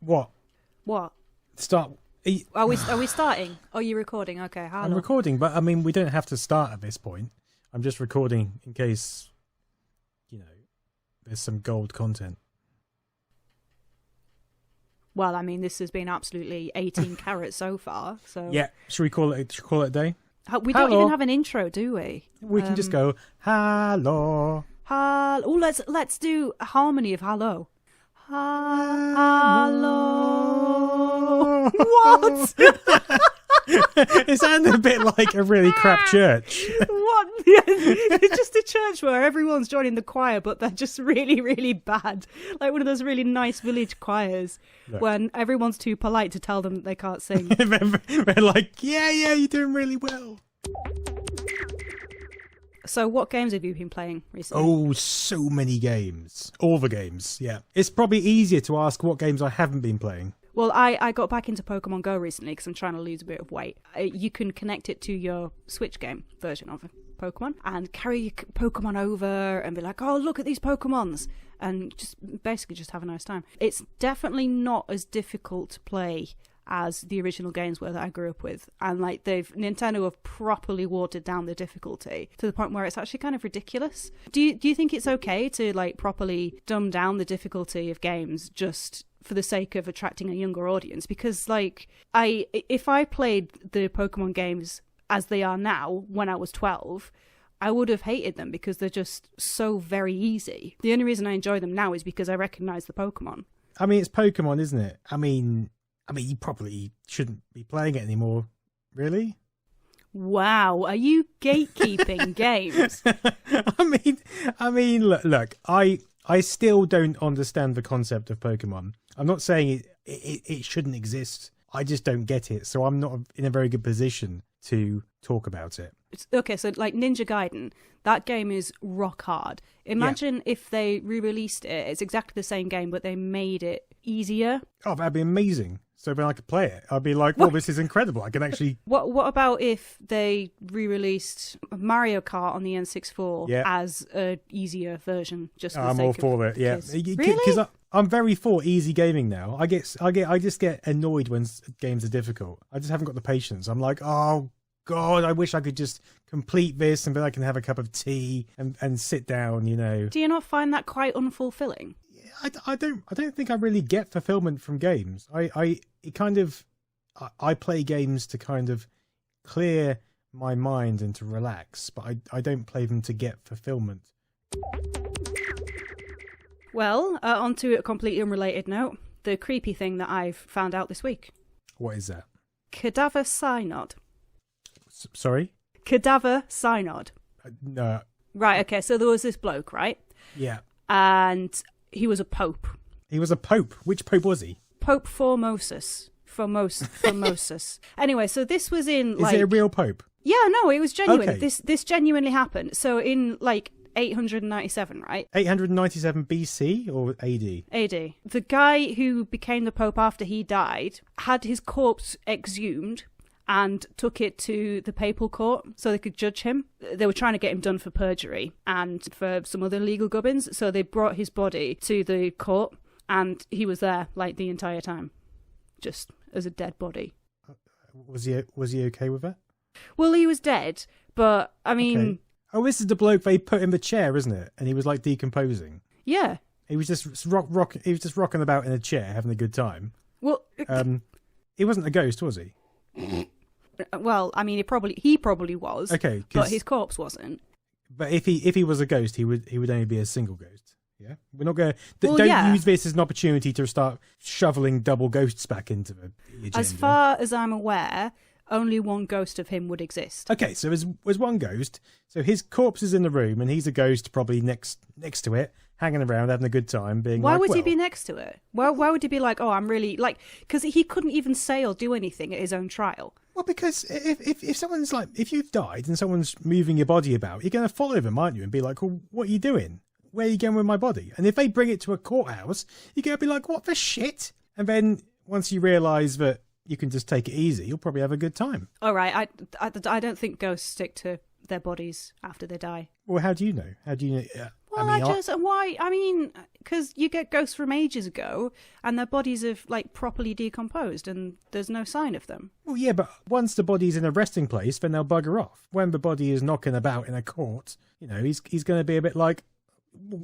What? Start. Are we starting? Oh, you're recording. Okay, hello. I'm recording, but I mean, we don't have to start at this point. I'm just recording in case, there's some gold content. Well, I mean, this has been absolutely 18 carats so far. So yeah, should we call it a day? We don't even have an intro, do we? We can just go hello. Hello. Oh, let's do a harmony of hello. Hello. What? It sounded a bit like a really crap church. What? It's just a church where everyone's joining the choir, but they're just really, really bad. Like one of those really nice village choirs when everyone's too polite to tell them that they can't sing. They're like, yeah, you're doing really well. So what games have you been playing recently? Oh, so many games. All the games, yeah. It's probably easier to ask what games I haven't been playing. Well, I got back into Pokemon Go recently because I'm trying to lose a bit of weight. You can connect it to your Switch game version of Pokemon and carry your Pokemon over and be like, oh, look at these Pokemons, and just basically just have a nice time. It's definitely not as difficult to play as the original games were that I grew up with, and like Nintendo have properly watered down the difficulty to the point where it's actually kind of ridiculous. Do you think it's okay to like properly dumb down the difficulty of games just for the sake of attracting a younger audience? Because like if I played the Pokemon games as they are now when I was 12, I would have hated them because they're just so very easy. The only reason I enjoy them now is because I recognise the Pokemon. I mean, it's Pokemon, isn't it? I mean, you probably shouldn't be playing it anymore, really? Wow, are you gatekeeping games? I mean, look, I still don't understand the concept of Pokemon. I'm not saying it shouldn't exist. I just don't get it, so I'm not in a very good position to talk about it. Okay, so like Ninja Gaiden, that game is rock hard. Imagine if they re-released it. It's exactly the same game, but they made it easier. Oh, that'd be amazing. So when I could play it, I'd be like, well, this is incredible. I can actually... What about if they re-released Mario Kart on the N64 as an easier version? Just for the I'm sake all for it, yeah. Really? Because I'm very for easy gaming now. I just get annoyed when games are difficult. I just haven't got the patience. I'm like, oh, God, I wish I could just complete this and then I can have a cup of tea and sit down, Do you not find that quite unfulfilling? I don't think I really get fulfillment from games. I play games to kind of clear my mind and to relax, but I don't play them to get fulfillment. Well, on to a completely unrelated note, the creepy thing that I've found out this week. What is that? Cadaver synod. Sorry? Cadaver synod. No. Right, okay, so there was this bloke, right? Yeah. And he was a pope. He was a pope? Which pope was he? Pope Formosus. Formosus. Anyway, so this was in Is it a real pope? Yeah, no, it was genuine. Okay. This genuinely happened. So in 897, right? 897 BC or AD? AD. The guy who became the pope after he died had his corpse exhumed and took it to the papal court so they could judge him. They were trying to get him done for perjury and for some other legal gubbins. So they brought his body to the court and he was there the entire time, just as a dead body. Was he okay with that? Well, he was dead, but I mean... Okay. Oh, this is the bloke they put in the chair, isn't it? And he was decomposing. Yeah. He was just he was just rocking about in a chair, having a good time. Well, he wasn't a ghost, was he? Well, I mean, he probably was. Okay, but his corpse wasn't. But if he was a ghost, he would only be a single ghost. Yeah, we're not going to. Don't use this as an opportunity to start shoveling double ghosts back into the agenda. As far as I'm aware, only one ghost of him would exist. Okay, so there's one ghost. So his corpse is in the room, and he's a ghost probably next to it, hanging around, having a good time. Why would he be next to it? Why would he be like, oh, I'm really because he couldn't even say or do anything at his own trial. Well, because if someone's if you've died and someone's moving your body about, you're going to follow them, aren't you? And be like, well, what are you doing? Where are you going with my body? And if they bring it to a courthouse, you're going to be like, what the shit? And then once you realise that you can just take it easy, you'll probably have a good time. All right, I don't think ghosts stick to their bodies after they die. Well, how do you know? How do you know? Why? I mean, because you get ghosts from ages ago, and their bodies have like properly decomposed, and there's no sign of them. Well, yeah, but once the body's in a resting place, then they'll bugger off. When the body is knocking about in a court, he's going to be a bit like,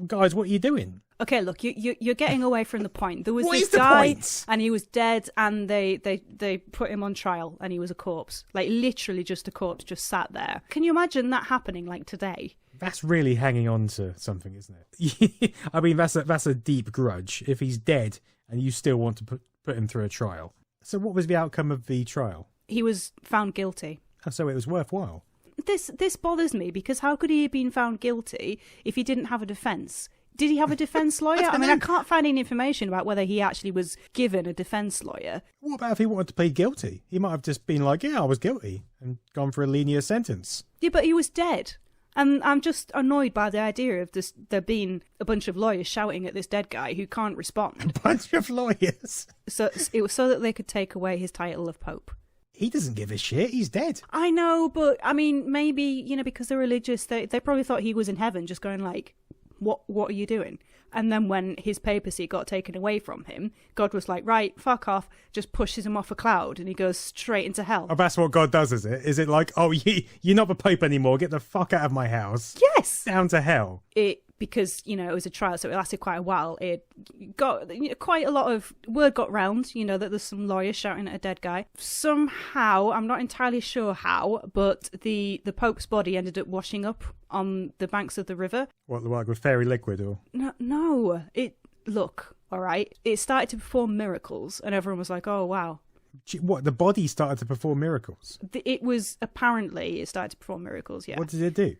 guys, what are you doing? Okay, look, you're getting away from the point. There was What this is the guy, point? and he was dead, and they put him on trial, and he was a corpse, like literally just a corpse, just sat there. Can you imagine that happening like today? That's really hanging on to something, isn't it? I mean, that's a deep grudge. If he's dead and you still want to put him through a trial. So what was the outcome of the trial? He was found guilty. Oh, so it was worthwhile. This bothers me, because how could he have been found guilty if he didn't have a defence? Did he have a defence lawyer? I mean, I can't find any information about whether he actually was given a defence lawyer. What about if he wanted to plead guilty? He might have just been like, yeah, I was guilty, and gone for a linear sentence. Yeah, but he was dead. And I'm just annoyed by the idea of there being a bunch of lawyers shouting at this dead guy who can't respond. A bunch of lawyers? So it was so that they could take away his title of Pope. He doesn't give a shit. He's dead. I know, but I mean, maybe, because they're religious, they probably thought he was in heaven just going like, what are you doing? And then when his papacy got taken away from him, God was like, right, fuck off, just pushes him off a cloud and he goes straight into hell. Oh, that's what God does, is it? Is it like, oh, you're not the Pope anymore, get the fuck out of my house? Yes! Down to hell. Because, it was a trial, so it lasted quite a while. It got quite a lot of word got round, that there's some lawyers shouting at a dead guy. Somehow, I'm not entirely sure how, but the Pope's body ended up washing up on the banks of the river. What, like with fairy liquid or? No. Look, all right. It started to perform miracles, and everyone was like, oh, wow. What, the body started to perform miracles? It started to perform miracles, yeah. What did it do?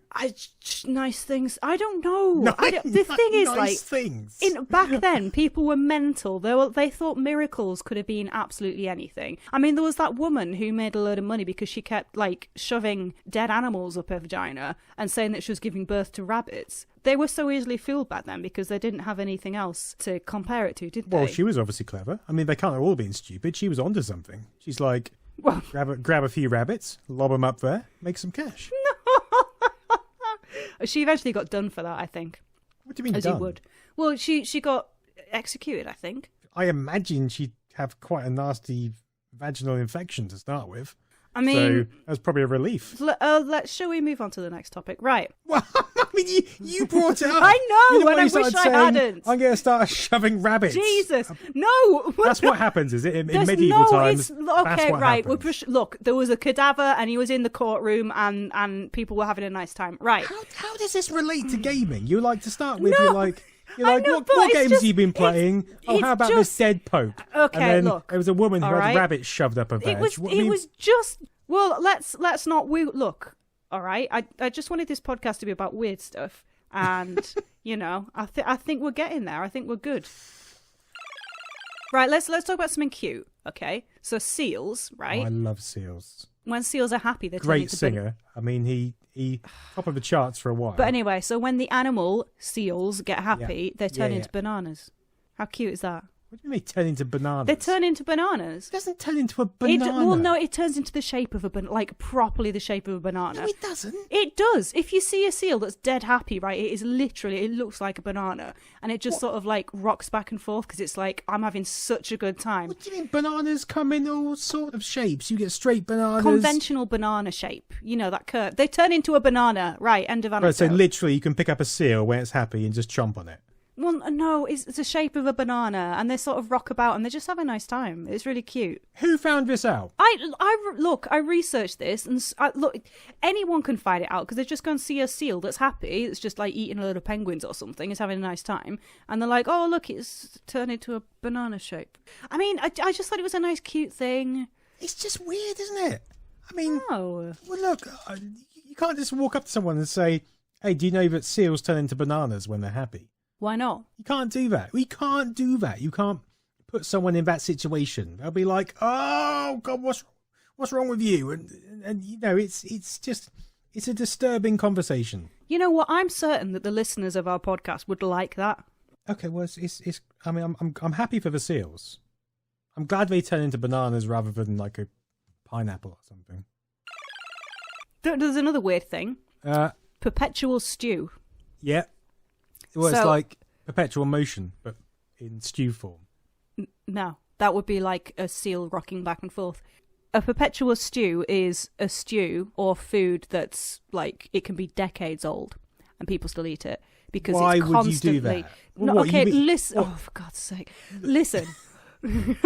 Nice things. I don't know. The thing is, nice things. Back then, people were mental. They thought miracles could have been absolutely anything. I mean, there was that woman who made a load of money because she kept, shoving dead animals up her vagina and saying that she was giving birth to rabbits. They were so easily fooled back then because they didn't have anything else to compare it to, did they? Well, she was obviously clever. I mean, they can't have all been stupid. She was onto something. She's like, grab a few rabbits, lob them up there, make some cash. She eventually got done for that, I think. What do you mean As done? you would. Well, she got executed, I think. I imagine she'd have quite a nasty vaginal infection to start with. I mean, so that was probably a relief. Shall we move on to the next topic? Right. Well, I mean, you brought it up. I know, and I wish started I saying, hadn't. I'm going to start shoving rabbits. Jesus, no. That's what happens, is it? In medieval times, okay, that's what right. happens. Look, there was a cadaver, and he was in the courtroom, and people were having a nice time. Right. How does this relate to gaming? You like to start with, No. you're like, what games have you been playing? How about this dead Pope? Okay, and then look. there was a woman who had right. rabbits shoved up her vag. It was just. Well, let's not. Look. All right. I just wanted this podcast to be about weird stuff, and I think we're getting there. I think we're good. Right. Let's talk about something cute. Okay. So seals, right? Oh, I love seals. When seals are happy, they turn Great into singer. I mean, he top of the charts for a while. But anyway, so when the animal seals get happy, they turn into bananas. How cute is that? What do you mean turn into bananas? They turn into bananas. It doesn't turn into a banana. No, it turns into the shape of a properly the shape of a banana. No, it doesn't. It does. If you see a seal that's dead happy, right, it looks like a banana. And it just sort of rocks back and forth because it's like, I'm having such a good time. What do you mean? Bananas come in all sort of shapes. You get straight bananas. Conventional banana shape. That curve. They turn into a banana. Right, end of anecdote. Right, so literally you can pick up a seal when it's happy and just chomp on it. Well, no, it's the shape of a banana, and they sort of rock about, and they just have a nice time. It's really cute. Who found this out? I researched this, and anyone can find it out because they just go and see a seal that's happy. It's just like eating a load of penguins or something. It's having a nice time, and they're like, "Oh, look, it's turned into a banana shape." I mean, I just thought it was a nice, cute thing. It's just weird, isn't it? I mean, well, look, you can't just walk up to someone and say, "Hey, do you know that seals turn into bananas when they're happy?" Why not? You can't do that. We can't do that. You can't put someone in that situation. They'll be like, "Oh God, what's wrong with you?" And it's a disturbing conversation. You know what? I'm certain that the listeners of our podcast would like that. Okay, well, it's. I mean, I'm happy for the seals. I'm glad they turn into bananas rather than like a pineapple or something. There's another weird thing. Perpetual Stew. Yeah. Well, it's like perpetual motion, but in stew form. No, that would be like a seal rocking back and forth. A perpetual stew is a stew or food that's like, it can be decades old and people still eat it because Why it's constantly... would you do that? No, What, okay, listen. Oh, for God's sake. Listen. You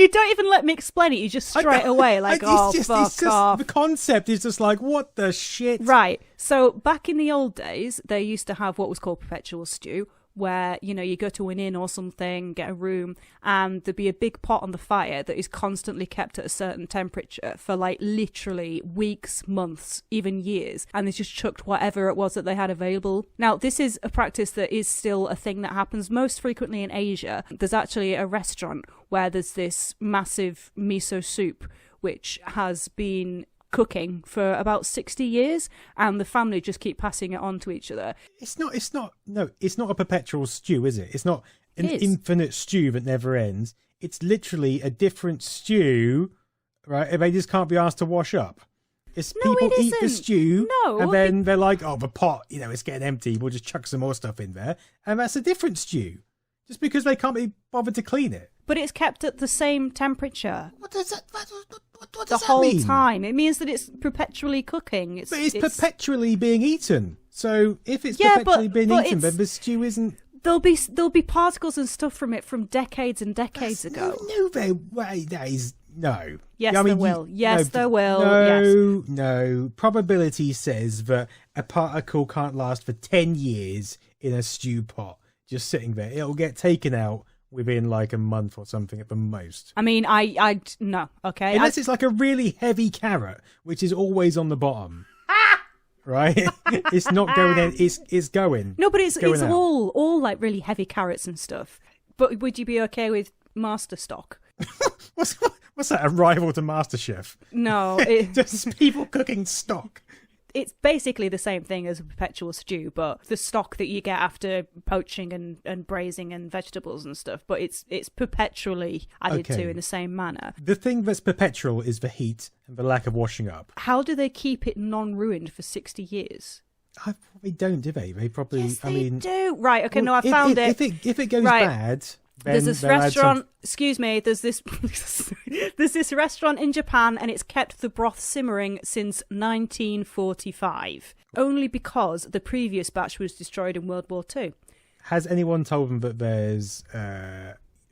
don't even let me explain it. You just straight away like, fuck off. The concept is just like, what the shit? Right. So back in the old days, they used to have what was called perpetual stew, where, you know, you go to an inn or something, get a room, and there'd be a big pot on the fire that is constantly kept at a certain temperature for like literally weeks, months, even years, and they just chucked whatever it was that they had available. Now, this is a practice that is still a thing that happens most frequently in Asia. There's actually a restaurant where there's this massive miso soup which has been cooking for about 60 years, and the family just keep passing it on to each other. It's not a perpetual stew, is it? It's not an infinite stew that never ends. It's literally a different stew, right? They just can't be asked to wash up. It's people eat the stew, and then they're like, oh, the pot, you know, it's getting empty, we'll just chuck some more stuff in there, and that's a different stew. Just because they can't be bothered to clean it. But it's kept at the same temperature. What does that mean? The whole time. It means that it's perpetually cooking. It's perpetually being eaten. So if it's perpetually being eaten, then the stew isn't... There'll be particles and stuff from it from decades and decades ago. No. Yes, there will. Yes, there will. No. Probability says that a particle can't last for 10 years in a stew pot, just sitting there. It'll get taken out within like a month or something at the most. I mean, no, okay. Unless it's like a really heavy carrot, which is always on the bottom. Right? It's not going in, it's going. No, but it's all like really heavy carrots and stuff. But would you be okay with Master Stock? What's that, a rival to MasterChef? No. Just people cooking stock. It's basically the same thing as a perpetual stew, but the stock that you get after poaching and braising and vegetables and stuff, but it's perpetually added to in the same manner. The thing that's perpetual is the heat and the lack of washing up. How do they keep it non-ruined for 60 years? I probably don't, do they? They probably... Yes, they do. Right, okay, well, no, I found it. If it goes bad... There's this restaurant, excuse me, there's this restaurant in Japan, and it's kept the broth simmering since 1945, only because the previous batch was destroyed in World War II. Has anyone told them that there's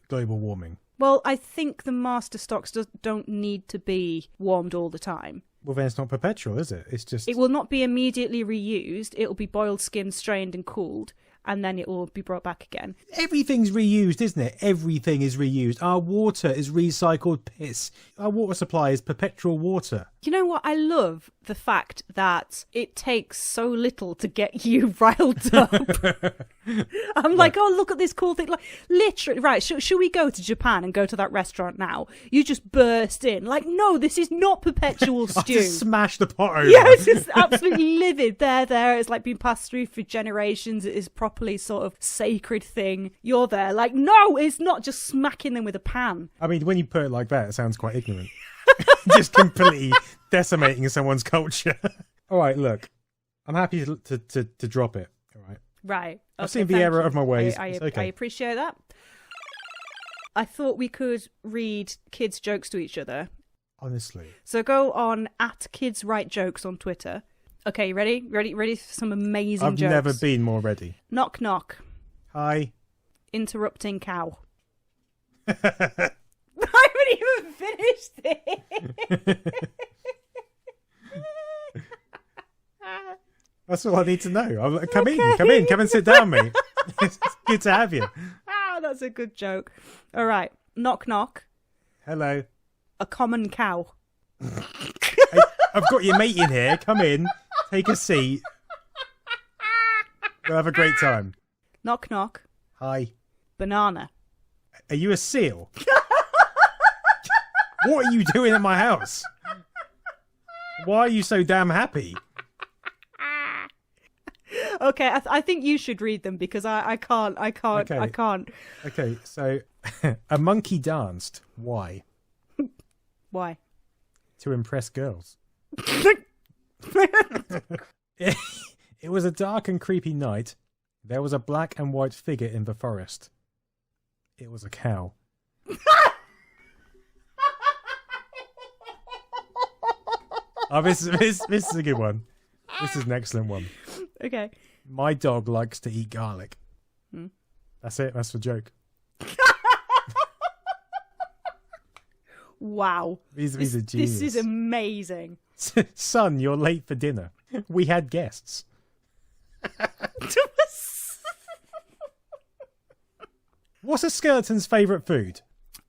global warming? Well, I think the master stocks don't need to be warmed all the time. Well, then it's not perpetual, is it? It's just... It will not be immediately reused. It will be boiled, skinned, strained and cooled, and then it will be brought back again. Everything's reused, isn't it? Everything is reused. Our water is recycled piss. Our water supply is perpetual water. You know what? I love the fact that it takes so little to get you riled up. I'm like, oh, look at this cool thing. Like, literally, right, should we go to Japan and go to that restaurant now? You just burst in. Like, no, this is not perpetual stew. I just smash the pot over. Yeah, it's just absolutely livid. There. It's like been passed through for generations. It is properly sort of sacred thing. You're there like, no, it's not, just smacking them with a pan. I mean, when you put it like that, it sounds quite ignorant. Just completely decimating someone's culture. All right, look, I'm happy to drop it. All right. Right. Okay, I've seen the error of my ways. I okay. appreciate that. I thought we could read kids' jokes to each other. Honestly. So go on @KidsWriteJokes on Twitter. Okay, you ready? Ready for some amazing jokes? I've never been more ready. Knock, knock. Hi. Interrupting cow. I haven't even finished it. That's all I need to know. Come in, sit down, mate. It's good to have you. Ah, that's a good joke. All right, knock, knock. Hello. A common cow. Hey, I've got your mate in here. Come in, take a seat. We'll have a great time. Knock, knock. Hi. Banana. Are you a seal? What are you doing in my house? Why are you so damn happy? Okay, I think you should read them because I can't. Okay. I can't. Okay, so a monkey danced. Why? Why? To impress girls. It was a dark and creepy night. There was a black and white figure in the forest. It was a cow. Oh, this is a good one. This is an excellent one. Okay. My dog likes to eat garlic. That's it. That's the joke. Wow. These are genius. This is amazing. Son, you're late for dinner. We had guests. What's a skeleton's favourite food?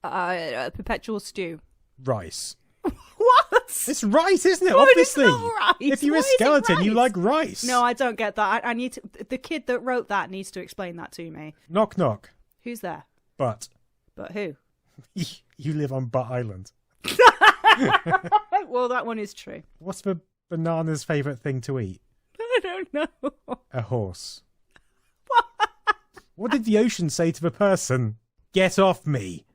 Perpetual stew. Rice. What? It's rice, isn't it? No, Obviously. it is not rice. If you're Why a is it skeleton, you rice? like rice. No, I don't get that. I need to. The kid that wrote that needs to explain that to me. Knock, knock. Who's there? But But who? you live on Butt Island. Well, that one is true. What's the banana's favourite thing to eat? I don't know. A horse. What did the ocean say to the person? Get off me.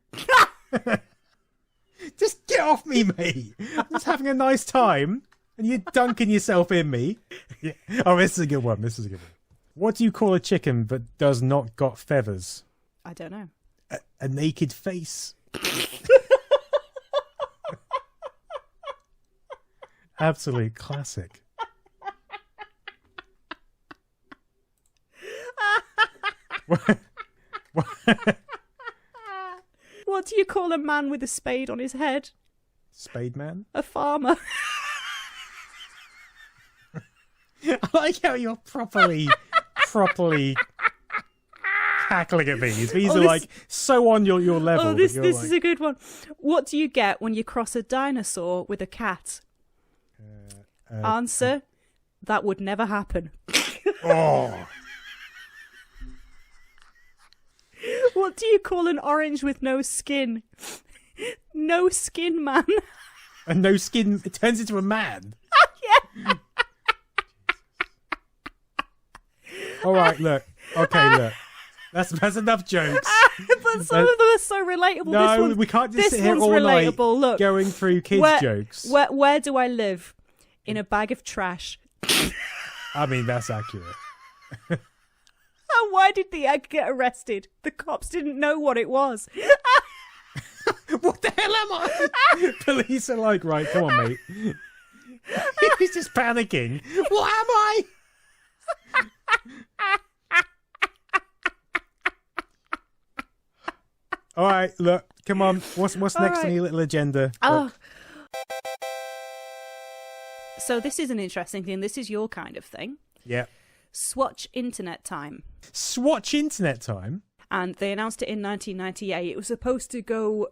Just get off me, mate. I'm just having a nice time and you're dunking yourself in me. Oh, this is a good one. What do you call a chicken that does not got feathers? I don't know. A naked face. Absolute classic. What do you call a man with a spade on his head? Spade man? A farmer. I like how you're properly cackling at these. These are like so on your level. Oh, this is a good one. What do you get when you cross a dinosaur with a cat? Answer: that would never happen. Oh. What do you call an orange with no skin? No skin man. And no skin, it turns into a man. Yeah. All right, look. Okay, look. That's enough jokes. But some of them are so relatable. No, we can't just sit here all relatable. night Look, going through kids' jokes. Where do I live? In a bag of trash. I mean, that's accurate. And why did the egg get arrested? The cops didn't know what it was. What the hell am I? Police are like, right, come on, mate. He's just panicking. What am I? All right, look, come on. What's next on your little agenda? Oh. So this is an interesting thing. This is your kind of thing. Yeah. Swatch Internet Time. Swatch Internet Time? And they announced it in 1998. It was supposed to go...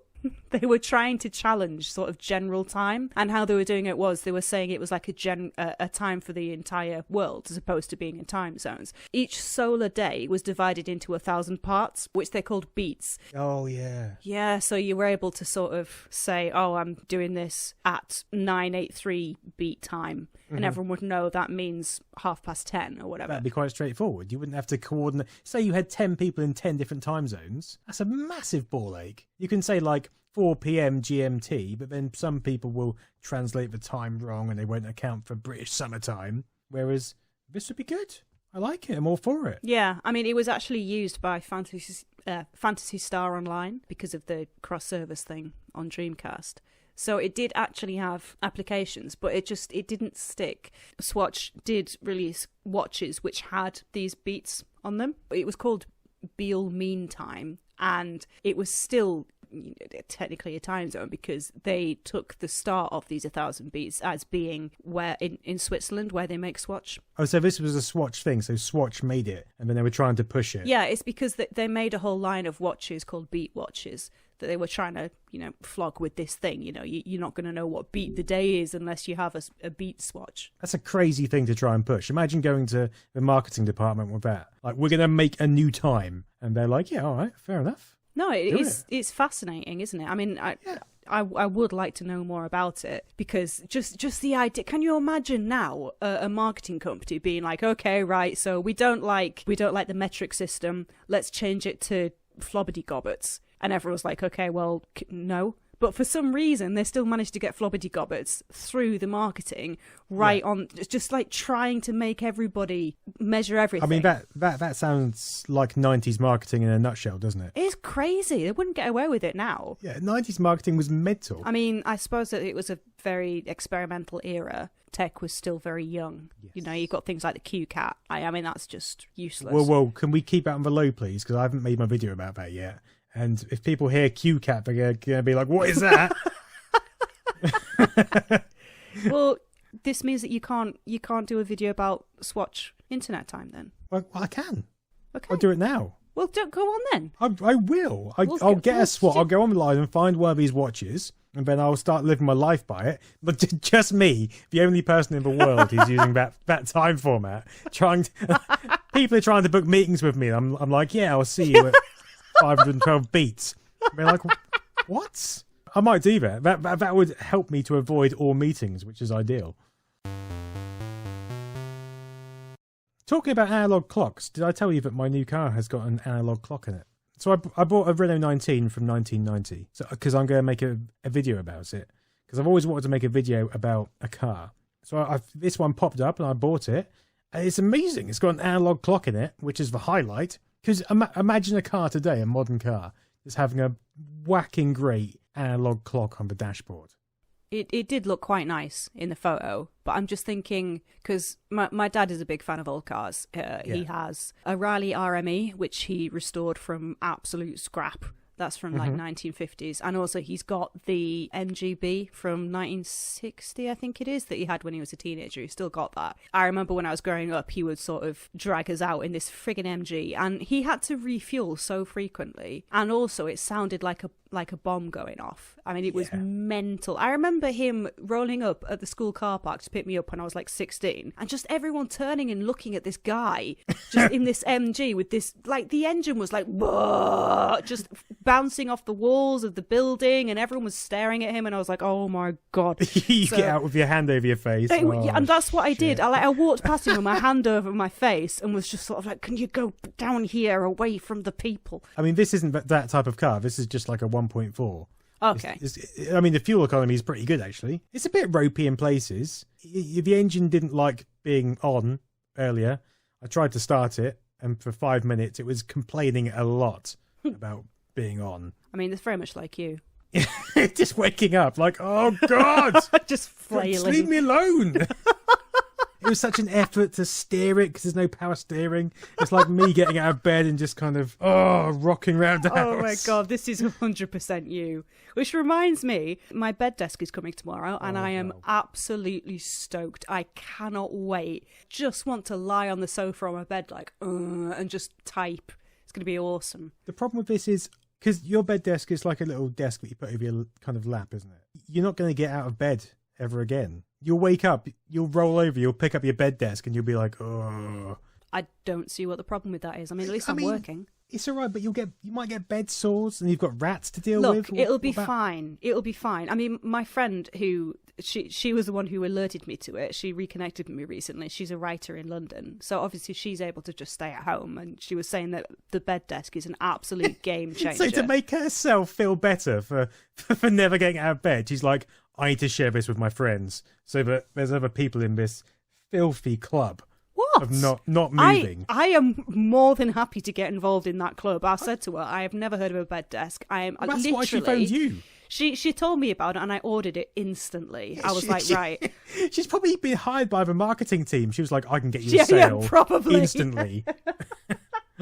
They were trying to challenge sort of general time, and how they were doing it was they were saying it was like a time for the entire world as opposed to being in time zones. Each solar day was divided into 1,000 parts, which they called beats. Oh, yeah. Yeah, so you were able to sort of say, oh, I'm doing this at 9:83 beat time, and everyone would know that means 10:30 or whatever. That'd be quite straightforward. You wouldn't have to coordinate. Say you had 10 people in 10 different time zones. That's a massive ball ache. You can say like 4 p.m. GMT, but then some people will translate the time wrong and they won't account for British summertime. Whereas this would be good. I like it. I'm all for it. Yeah, I mean, it was actually used by Fantasy Star Online because of the cross-service thing on Dreamcast. So it did actually have applications, but it didn't stick. Swatch did release watches which had these beats on them. It was called Beale Mean Time, and it was still technically a time zone because they took the start of these 1,000 beats as being where in Switzerland where they make Swatch. Oh, so this was a Swatch thing. So Swatch made it, and then they were trying to push it. Yeah, it's because they made a whole line of watches called beat watches that they were trying to, flog with this thing. You're not going to know what beat the day is unless you have a beat swatch. That's a crazy thing to try and push. Imagine going to the marketing department with that. Like, we're going to make a new time. And they're like, yeah, all right, fair enough. No, it's fascinating, isn't it? I mean, I would like to know more about it because just the idea. Can you imagine now a marketing company being like, okay, right, so we don't like the metric system. Let's change it to flobbity gobbets. And everyone's like, okay, well, no, But for some reason, they still managed to get Flobbity Gobbets through the marketing on, just like trying to make everybody measure everything. I mean, that sounds like 90s marketing in a nutshell, doesn't it? It's crazy. They wouldn't get away with it now. Yeah, 90s marketing was mental. I mean, I suppose that it was a very experimental era. Tech was still very young. Yes. You know, you've got things like the Q Cat. I mean, that's just useless. Well, can we keep that on the low, please? Because I haven't made my video about that yet. And if people hear Q Cat, they're going to be like, what is that? Well, this means that you can't do a video about Swatch internet time then. Well, I can. Okay. I'll do it now. Well, go on then. I will. I'll get a Swatch. I'll go on live and find one of these watches, and then I'll start living my life by it. But just me, the only person in the world who's using that time format. People are trying to book meetings with me. I'm like, yeah, I'll see you at 512 beats. They're like, what? I might do that. That would help me to avoid all meetings, which is ideal. Talking about analog clocks, did I tell you that my new car has got an analog clock in it? So I bought a Renault 19 from 1990 because I'm going to make a video about it. Because I've always wanted to make a video about a car. So this one popped up and I bought it. And it's amazing. It's got an analog clock in it, which is the highlight. Because imagine a car today, a modern car, is having a whacking great analog clock on the dashboard. It did look quite nice in the photo, but I'm just thinking, because my dad is a big fan of old cars. He has a Riley RME, which he restored from absolute scrap. That's from like 1950s. And also he's got the MGB from 1960, I think it is, that he had when he was a teenager. He's still got that. I remember when I was growing up, he would sort of drag us out in this friggin' MG, and he had to refuel so frequently. And also it sounded like a bomb going off. I mean, it was mental. I remember him rolling up at the school car park to pick me up when I was like 16, and just everyone turning and looking at this guy just in this MG with this, like, the engine was like just bouncing off the walls of the building, and everyone was staring at him, and I was like, oh my god. You get out with your hand over your face. And that's what I did. I walked past him with my hand over my face and was just sort of like, can you go down here away from the people? I mean, this isn't that type of car. This is just like a 1.4. Okay. I mean, the fuel economy is pretty good, actually. It's a bit ropey in places. The engine didn't like being on earlier. I tried to start it, and for 5 minutes it was complaining a lot about being on. I mean, it's very much like you. Just waking up like, oh God! Just flailing. Just leave me alone. It was such an effort to steer it because there's no power steering. It's like me getting out of bed and just kind of, rocking around the house. Oh my God, this is 100% you. Which reminds me, my bed desk is coming tomorrow and I am absolutely stoked. I cannot wait. Just want to lie on the sofa on my bed like, and just type. It's going to be awesome. The problem with this is, because your bed desk is like a little desk that you put over your kind of lap, isn't it? You're not going to get out of bed ever again. You'll wake up, you'll roll over, you'll pick up your bed desk and you'll be like, oh. I don't see what the problem with that is. I mean, at least I'm working. It's all right, but you might get bed sores and you've got rats to deal with. Look, it'll be fine. It'll be fine. I mean, my friend who, she was the one who alerted me to it. She reconnected with me recently. She's a writer in London. So obviously she's able to just stay at home. And she was saying that the bed desk is an absolute game changer. So to make herself feel better for never getting out of bed, she's like, I need to share this with my friends so that there's other people in this filthy club. What? Of not moving. I am more than happy to get involved in that club. I said to her, I have never heard of a bed desk. I am That's literally... why she phoned you. She told me about it and I ordered it instantly. I was right. She's probably been hired by the marketing team. She was like, I can get you a sale probably. Instantly.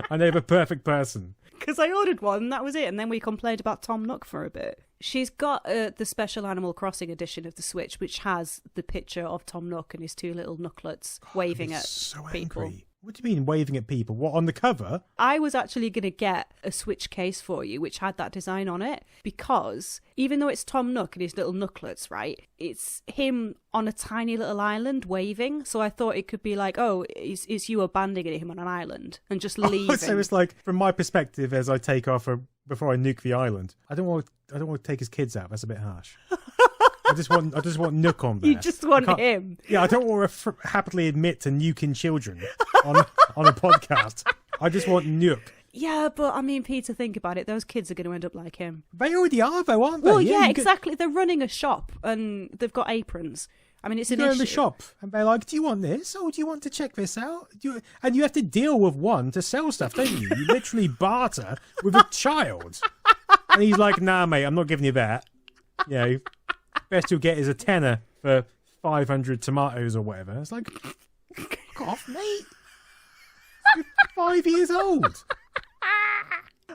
I know the perfect person. Because I ordered one and that was it. And then we complained about Tom Nook for a bit. She's got the special Animal Crossing edition of the Switch, which has the picture of Tom Nook and his two little nooklets waving at people. Angry. What do you mean waving at people? What, on the cover? I was actually going to get a Switch case for you, which had that design on it, because even though it's Tom Nook and his little nooklets, right, it's him on a tiny little island waving. So I thought it could be like, oh, is you abandoning him on an island and just leaving. So it's like, from my perspective, as I take off before I nuke the island, I don't want to take his kids out. That's a bit harsh. I just want Nook on there. You just want him. Yeah, I don't want to happily admit to nuking children on a podcast. I just want Nook. Yeah, but I mean, Peter, think about it. Those kids are going to end up like him. They already are, though, aren't they? Well, yeah, exactly. They're running a shop and they've got aprons. I mean, it's an issue. You go in the shop and they're like, do you want this? Oh, do you want to check this out? And you have to deal with one to sell stuff, don't you? You literally barter with a child. And he's like, nah, mate, I'm not giving you that. You know, best you'll get is a tenner for 500 tomatoes or whatever. It's like, fuck off, mate. You're 5 years old.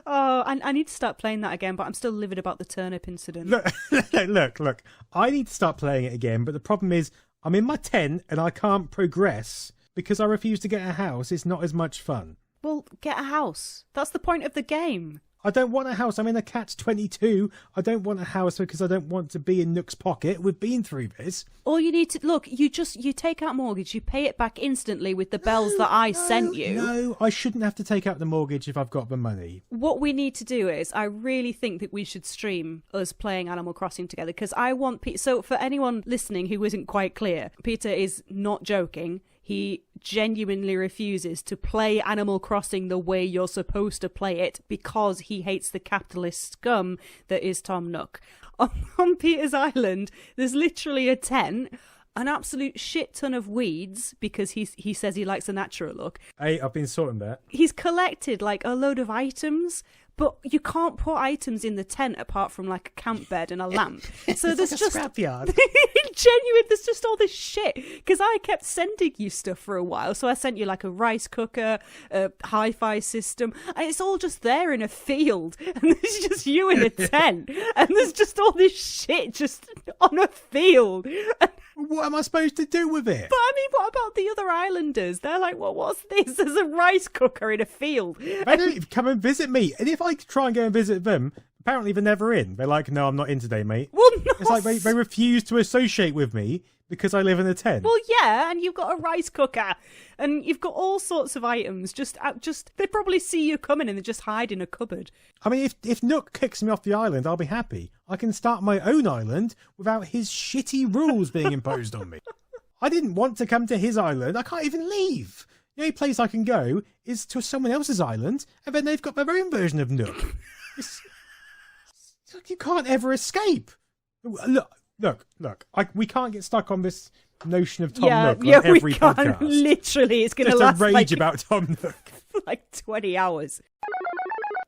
Oh, I need to start playing that again, but I'm still livid about the turnip incident. Look. I need to start playing it again, but the problem is I'm in my tent and I can't progress because I refuse to get a house. It's not as much fun. Well, get a house. That's the point of the game. I don't want a house. I'm in a catch-22. I don't want a house because I don't want to be in Nook's pocket. We've been through this. All you need to... Look, you take out mortgage, you pay it back instantly with the bells that I sent you. No, I shouldn't have to take out the mortgage if I've got the money. What we need to do is, I really think that we should stream us playing Animal Crossing together, because I want... So for anyone listening who isn't quite clear, Peter is not joking. He genuinely refuses to play Animal Crossing the way you're supposed to play it because he hates the capitalist scum that is Tom Nook. On Peter's Island, there's literally a tent, an absolute shit ton of weeds because he says he likes a natural look. Hey, I've been sorting that. He's collected like a load of items, but you can't put items in the tent apart from like a camp bed and a lamp. So there's like just a scrapyard. Genuine, there's just all this shit. Because I kept sending you stuff for a while. So I sent you like a rice cooker, a hi-fi system, and it's all just there in a field. And there's just you in a tent. And there's just all this shit just on a field. What am I supposed to do with it? But I mean, what about the other islanders? They're like, well, what's this? There's a rice cooker in a field. They don't come and visit me. And if I try and go and visit them, apparently they're never in. They're like, no, I'm not in today, mate. Well, no. It's like they refuse to associate with me because I live in a tent. Well, yeah, and you've got a rice cooker, and you've got all sorts of items. Just they probably see you coming and they just hide in a cupboard. I mean, if Nook kicks me off the island, I'll be happy. I can start my own island without his shitty rules being imposed on me. I didn't want to come to his island. I can't even leave. The only place I can go is to someone else's island, and then they've got their own version of Nook. You can't ever escape. Look. We can't get stuck on this notion of Tom Nook on every we can't. podcast. Literally, it's going to last just a rage about Tom Nook. like 20 hours.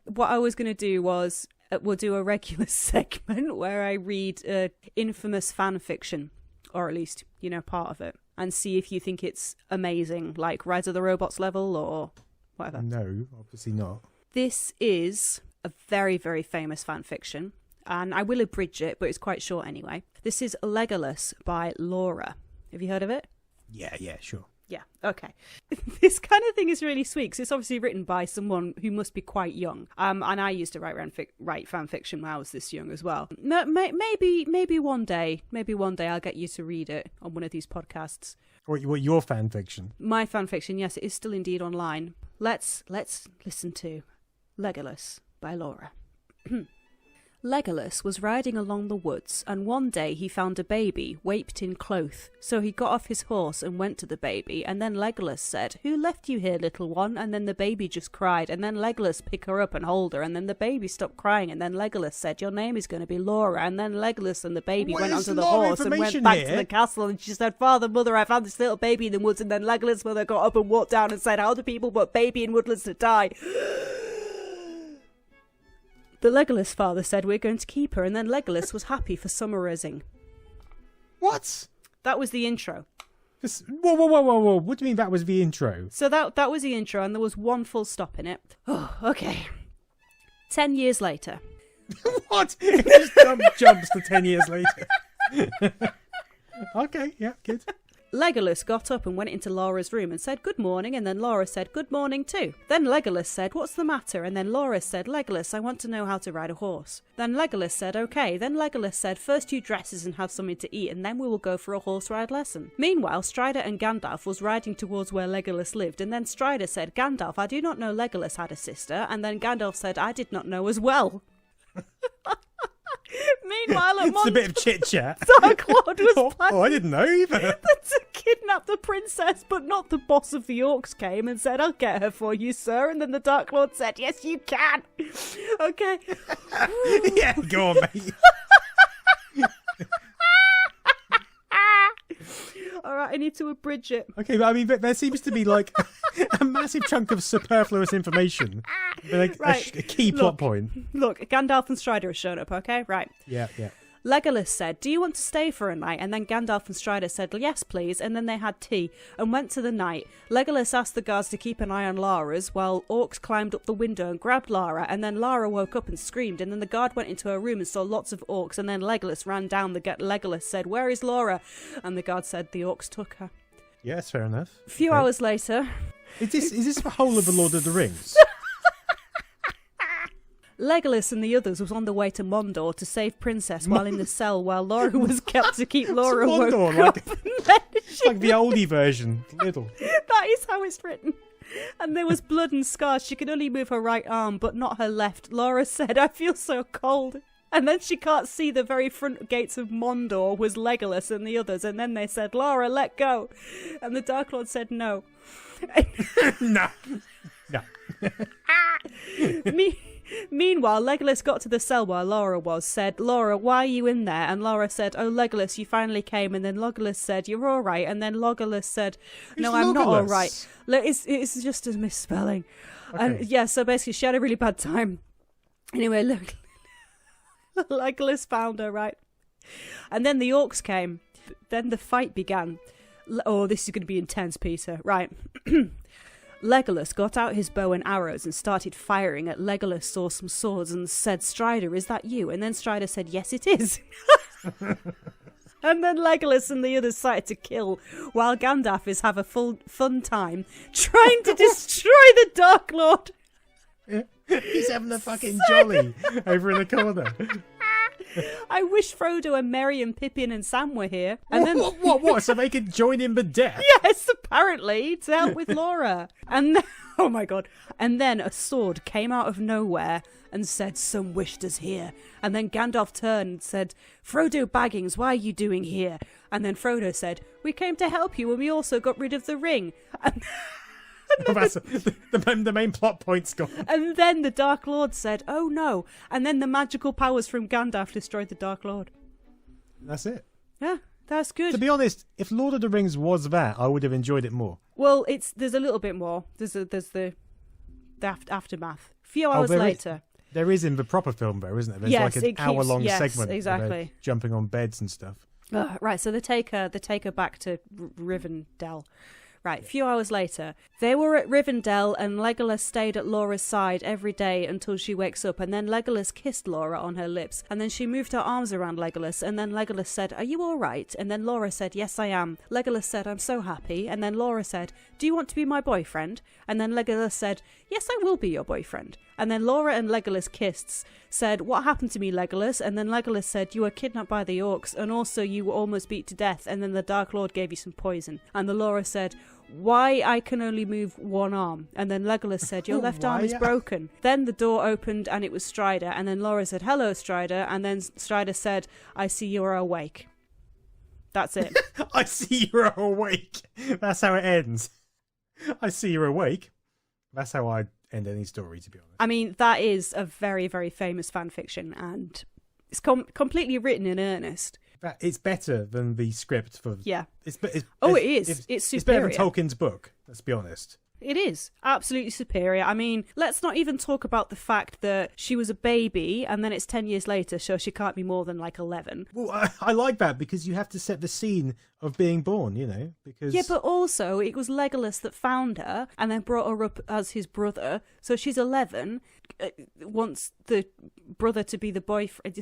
What I was going to do was we'll do a regular segment where I read infamous fan fiction, or at least, part of it, and see if you think it's amazing, like Rise of the Robots level or whatever. No, obviously not. This is a very, very famous fan fiction, and I will abridge it, but it's quite short anyway. This is Legolas by Laura. Have you heard of it? Yeah, sure. Yeah, okay. This kind of thing is really sweet because it's obviously written by someone who must be quite young. And I used to write fan fiction when I was this young as well. Maybe one day I'll get you to read it on one of these podcasts. What your fan fiction? My fan fiction, yes, it is still indeed online. Let's listen to Legolas by Laura. Legolas was riding along the woods, and one day he found a baby, waped in cloth. So he got off his horse and went to the baby, and then Legolas said, "Who left you here, little one?" And then the baby just cried, and then Legolas picked her up and hold her, and then the baby stopped crying, and then Legolas said, "Your name is going to be Laura." And then Legolas and the baby went onto the horse and went back to the castle, and she said, "Father, mother, I found this little baby in the woods." And then Legolas' mother got up and walked down and said, "How do people put baby in woodlands to die?" The Legolas father said, "We're going to keep her," and then Legolas was happy for summarizing. What? That was the intro. Whoa. What do you mean that was the intro? So that was the intro, and there was one full stop in it. Oh, okay. 10 years later. What? It just jumps to 10 years later. Okay, yeah, good. Legolas got up and went into Laura's room and said, "Good morning," and then Laura said, "Good morning too." Then Legolas said, "What's the matter?" And then Laura said, "Legolas, I want to know how to ride a horse." Then Legolas said, "Okay." Then Legolas said, "First you dress us and have something to eat, and then we will go for a horse ride lesson." Meanwhile, Strider and Gandalf was riding towards where Legolas lived, and then Strider said, "Gandalf, I do not know Legolas had a sister," and then Gandalf said, "I did not know as well." Meanwhile, at it's a bit of chit chat. Dark Lord was planning. Oh, I didn't know either. To kidnapped the princess, but not the boss of the orcs came and said, I'll get her for you, sir. And then the Dark Lord said, yes, you can. Okay. Yeah, go on, mate. All right, I need to abridge it. Okay, but I mean, there seems to be like a massive chunk of superfluous information, like Right. a key plot point. Look, Gandalf and Strider have shown up, okay? Right. Yeah. Legolas said, do you want to stay for a night? And then Gandalf and Strider said, yes, please. And then they had tea and went to the night. Legolas asked the guards to keep an eye on Lara's while orcs climbed up the window and grabbed Lara. And then Lara woke up and screamed. And then the guard went into her room and saw lots of orcs. And then Legolas ran down. Legolas said, where is Laura? And the guard said, the orcs took her. Yes, fair enough. A few hours later... Is this the whole of the Lord of the Rings? Legolas and the others was on the way to Mondor to save Princess while in the cell while Laura was kept to keep Laura woke Mondor, up. It's like the oldie version. Little. That is how it's written. And there was blood and scars. She could only move her right arm, but not her left. Laura said, I feel so cold. And then she can't see the very front gates of Mondor was Legolas and the others. And then they said, Laura, let go. And the Dark Lord said, no. No. Meanwhile, Legolas got to the cell where Laura was, said, Laura, why are you in there? And Laura said, oh, Legolas, you finally came. And then Legolas said, you're all right. And then Legolas said, no, I'm not all right. It's just a misspelling. Okay. And yeah, so basically she had a really bad time. Anyway, look, Legolas found her, right? And then the orcs came. Then the fight began. Oh, this is going to be intense, Peter. Right. Legolas got out his bow and arrows and started firing at Legolas saw some swords and said, Strider, is that you? And then Strider said, yes, it is. And then Legolas and the others started to kill while Gandalf is have a fun time trying to destroy the Dark Lord. He's having a fucking jolly over in the corner. I wish Frodo and Merry and Pippin and Sam were here. And then What? So they could join in the death? yes, apparently, to help with Laura. And then, oh my god. And then a sword came out of nowhere and said, some wished us here. And then Gandalf turned and said, Frodo Baggins, why are you doing here? And then Frodo said, we came to help you and we also got rid of the ring. And That's the main plot point's gone. And then the Dark Lord said, oh no. And then the magical powers from Gandalf destroyed the Dark Lord. That's it. Yeah, that's good. To be honest, if Lord of the Rings was that, I would have enjoyed it more. Well, there's a little bit more. There's the aftermath. A few hours later. There is in the proper film, though, isn't there? There's Yes, like an hour-long segment. Where exactly. they're jumping on beds and stuff. Right, so they take her back to Rivendell. Right, a few hours later, they were at Rivendell and Legolas stayed at Laura's side every day until she wakes up, and then Legolas kissed Laura on her lips, and then she moved her arms around Legolas, and then Legolas said, are you all right? And then Laura said, yes, I am. Legolas said, I'm so happy. And then Laura said, do you want to be my boyfriend? And then Legolas said, yes, I will be your boyfriend. And then Laura and Legolas kissed, said, what happened to me, Legolas? And then Legolas said, you were kidnapped by the orcs, and also you were almost beat to death, and then the Dark Lord gave you some poison. And the Laura said, why I can only move one arm. And then Legolas said, your left arm is broken. Then the door opened and it was Strider. And then Laura said, hello, Strider. And then Strider said, I see you're awake. That's it. I see you're awake. That's how it ends. I see you're awake. That's how I end any story, to be honest. I mean, that is a very, very famous fan fiction, and it's completely written in earnest. It's better than the script for... Yeah. It's It's superior. It's better than Tolkien's book, let's be honest. It is absolutely superior. I mean, let's not even talk about the fact that she was a baby and then it's 10 years later, so she can't be more than like 11. Well, I like that because you have to set the scene of being born, you know, because... Yeah, but also it was Legolas that found her and then brought her up as his brother. So she's 11, wants the brother to be the boyfriend.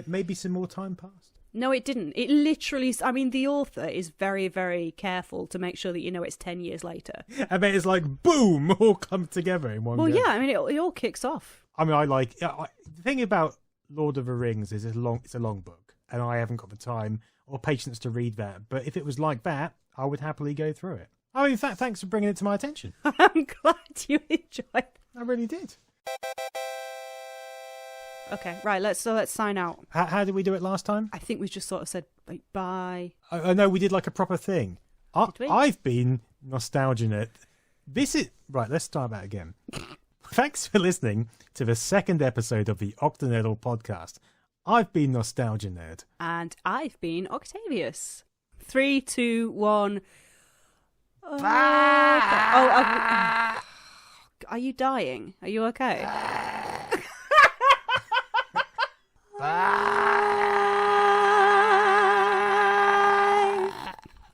Maybe some more time passed. No, it didn't. It literally... I mean, the author is very, very careful to make sure that you know it's 10 years later. And then it's like, boom, all come together in one go. Well, yeah, I mean, it all kicks off. I mean, the thing about Lord of the Rings is it's a long book, and I haven't got the time or patience to read that. But if it was like that, I would happily go through it. Oh, in fact, thanks for bringing it to my attention. I'm glad you enjoyed it. I really did. Okay, right, let's sign out. How did we do it last time? I think we just sort of said Bye. I know we did like a proper thing. Did we? I've been Nostalgia Nerd. This is... Right, let's start that again. Thanks for listening to the second episode of the Octanerdle podcast. I've been Nostalgia Nerd. And I've been Octavius. 3, 2, 1. Are you dying? Are you okay?